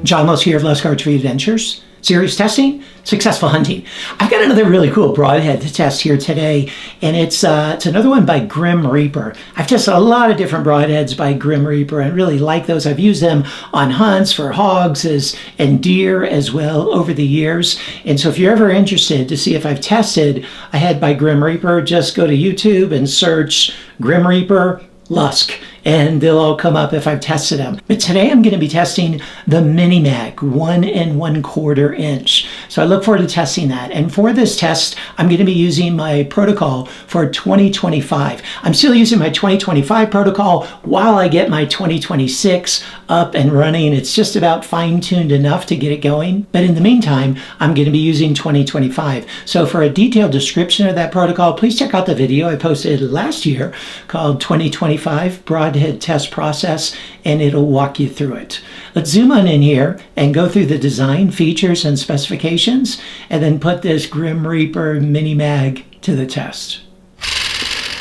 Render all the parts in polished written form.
John Lowe's here of Lowe's Archery Adventures. Serious testing, successful hunting. I've got another really cool broadhead to test here today, and it's another one by Grim Reaper. I've tested a lot of different broadheads by Grim Reaper and really like those. I've used them on hunts for hogs and deer as well over the years. And so if you're ever interested to see if I've tested a head by Grim Reaper, just go to YouTube and search Grim Reaper Lusk, and they'll all come up if I've tested them. But today I'm going to be testing the Mini Mag 1 1/4 inch. So I look forward to testing that. And for this test, I'm going to be using my protocol for 2025. I'm still using my 2025 protocol while I get my 2026 up and running. It's just about fine-tuned enough to get it going. But in the meantime, I'm going to be using 2025. So for a detailed description of that protocol, please check out the video I posted last year called 2025 Broadhead Test Process, and it'll walk you through it. Let's zoom on in here and go through the design, features, and specifications, and then put this Grim Reaper Mini Mag to the test.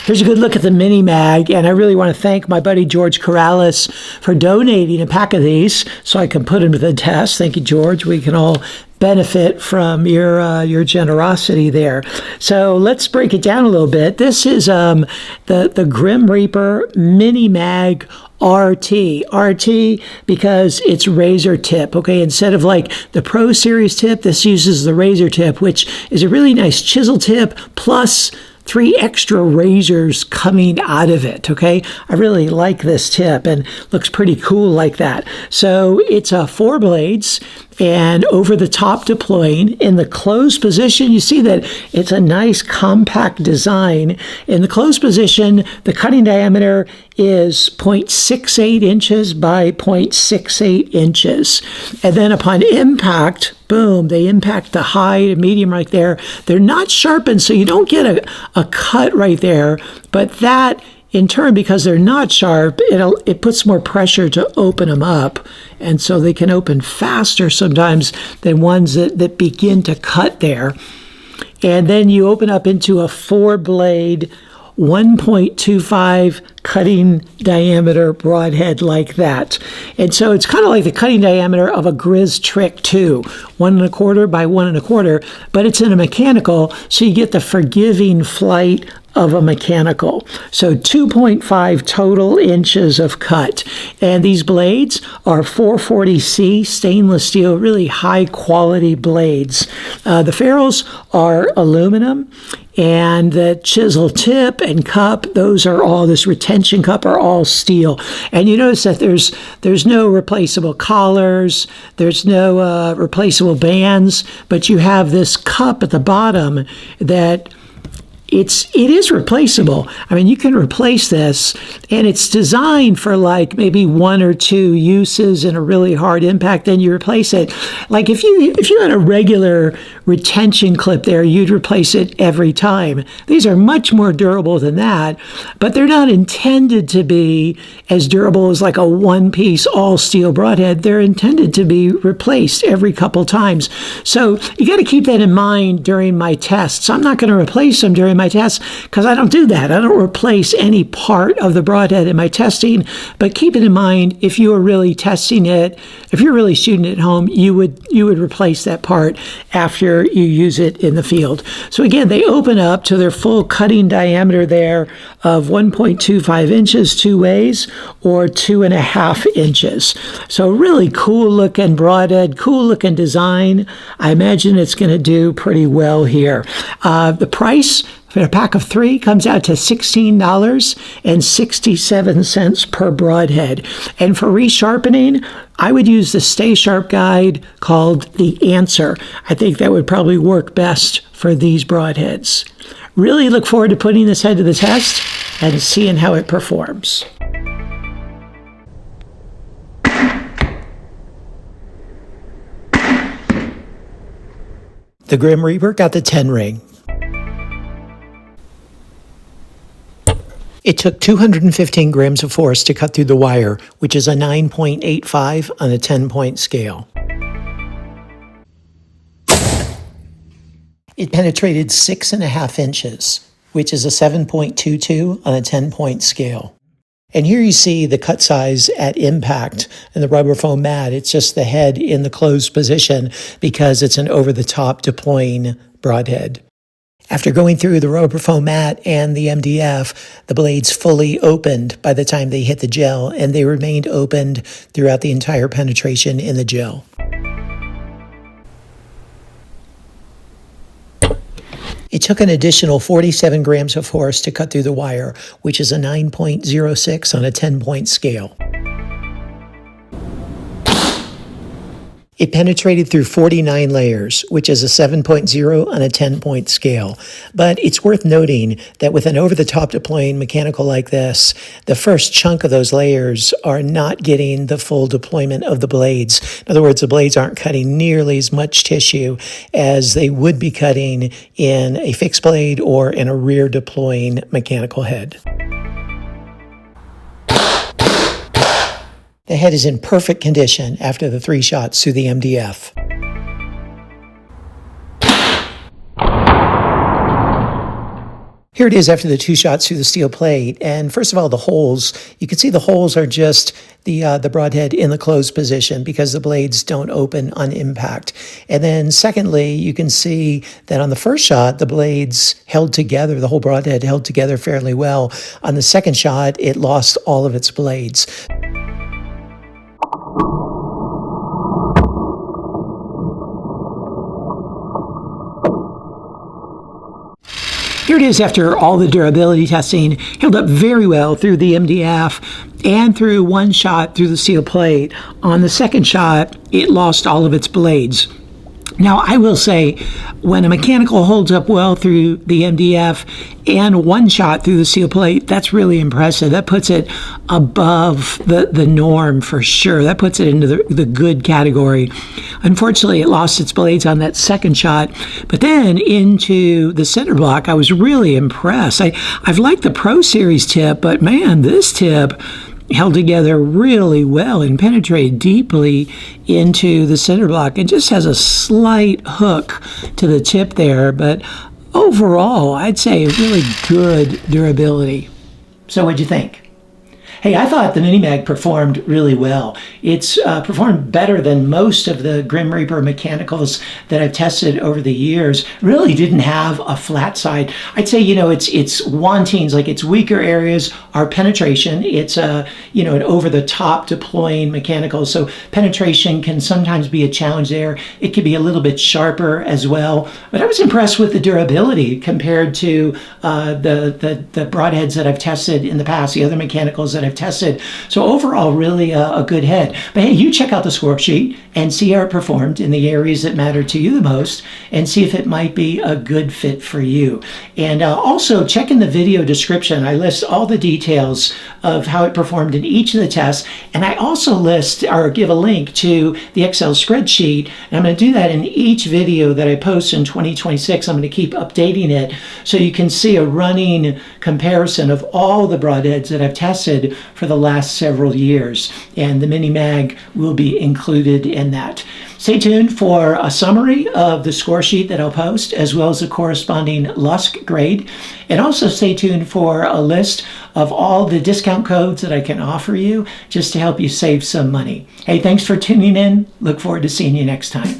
Here's a good look at the Mini Mag, and I really want to thank my buddy George Corrales for donating a pack of these so I can put them to the test. Thank you, George. We can all benefit from your generosity there. So let's break it down a little bit. This is the Grim Reaper Mini Mag RT because it's razor tip. Okay, instead of like the Pro Series tip, this uses the razor tip, which is a really nice chisel tip plus 3 extra razors coming out of it. Okay, I really like this tip and looks pretty cool like that. So it's 4 blades and over the top deploying. In the closed position, you see that it's a nice compact design. In the closed position, the cutting diameter is 0.68 inches by 0.68 inches. And then upon impact, boom, they impact the high and medium right there. They're not sharpened, so you don't get a cut right there, but that in turn, because they're not sharp, it puts more pressure to open them up. And so they can open faster sometimes than ones that begin to cut there. And then you open up into a 4-blade, 1.25 cutting diameter broadhead like that. And so it's kind of like the cutting diameter of a Grizz Trick 2, 1 1/4 by 1 1/4, but it's in a mechanical, so you get the forgiving flight of a mechanical. So 2.5 total inches of cut. And these blades are 440C stainless steel, really high quality blades. The ferrules are aluminum, and the chisel tip and cup, those are all, this retention cup are all steel. And you notice that there's no replaceable collars, there's no replaceable bands, but you have this cup at the bottom that it is replaceable. I mean, you can replace this, and it's designed for like maybe 1 or 2 uses in a really hard impact, then you replace it. Like if you had a regular retention clip there, you'd replace it every time. These are much more durable than that, but they're not intended to be as durable as like a one-piece all-steel broadhead. They're intended to be replaced every couple times. So you got to keep that in mind during my tests. I'm not going to replace them during my tests because I don't do that. I don't replace any part of the broadhead in my testing, but keep it in mind if you are really testing it, if you're really shooting it at home, you would replace that part after you use it in the field. So again, they open up to their full cutting diameter there of 1.25 inches 2 ways or 2.5 inches. So really cool looking broadhead, cool looking design. I imagine it's going to do pretty well here. The price for a pack of 3 comes out to $16.67 per broadhead. And for resharpening, I would use the Stay Sharp guide called The Answer. I think that would probably work best for these broadheads. Really look forward to putting this head to the test and seeing how it performs. The Grim Reaper got the 10 ring. It took 215 grams of force to cut through the wire, which is a 9.85 on a 10-point scale. It penetrated 6.5 inches, which is a 7.22 on a 10-point scale. And here you see the cut size at impact in the rubber foam mat. It's just the head in the closed position because it's an over-the-top deploying broadhead. After going through the rubber foam mat and the MDF, the blades fully opened by the time they hit the gel, and they remained opened throughout the entire penetration in the gel. It took an additional 47 grams of force to cut through the wire, which is a 9.06 on a 10-point scale. It penetrated through 49 layers, which is a 7.0 on a 10-point scale. But it's worth noting that with an over-the-top deploying mechanical like this, the first chunk of those layers are not getting the full deployment of the blades. In other words, the blades aren't cutting nearly as much tissue as they would be cutting in a fixed blade or in a rear deploying mechanical head. The head is in perfect condition after the 3 shots through the MDF. Here it is after the 2 shots through the steel plate. And first of all, the holes, you can see the holes are just the broadhead in the closed position because the blades don't open on impact. And then secondly, you can see that on the first shot, the blades held together, the whole broadhead held together fairly well. On the second shot, it lost all of its blades. Here it is after all the durability testing, held up very well through the MDF and through 1 shot through the steel plate. On the second shot, it lost all of its blades. Now, I will say, when a mechanical holds up well through the MDF and 1 shot through the steel plate, that's really impressive. That puts it above the norm for sure. That puts it into the good category. Unfortunately, it lost its blades on that second shot, but then into the center block, I was really impressed. I've liked the Pro Series tip, but man, this tip held together really well and penetrated deeply into the center block. It just has a slight hook to the tip there, but overall, I'd say really good durability. So what'd you think? Hey, I thought the Mini Mag performed really well. It's performed better than most of the Grim Reaper mechanicals that I've tested over the years. Really didn't have a flat side. I'd say, its wantings, like its weaker areas are penetration. It's an over-the-top deploying mechanical, so penetration can sometimes be a challenge there. It could be a little bit sharper as well. But I was impressed with the durability compared to the broadheads that I've tested in the past, the other mechanicals that I've tested. So overall, really a good head. But hey, you check out the score sheet and see how it performed in the areas that matter to you the most and see if it might be a good fit for you. And also check in the video description. I list all the details of how it performed in each of the tests. And I also list or give a link to the Excel spreadsheet. And I'm going to do that in each video that I post in 2026. I'm going to keep updating it so you can see a running comparison of all the broadheads that I've tested for the last several years, and the Mini Mag will be included in that. Stay tuned for a summary of the score sheet that I'll post, as well as the corresponding Lusk grade, and also stay tuned for a list of all the discount codes that I can offer you just to help you save some money. Hey, thanks for tuning in. Look forward to seeing you next time.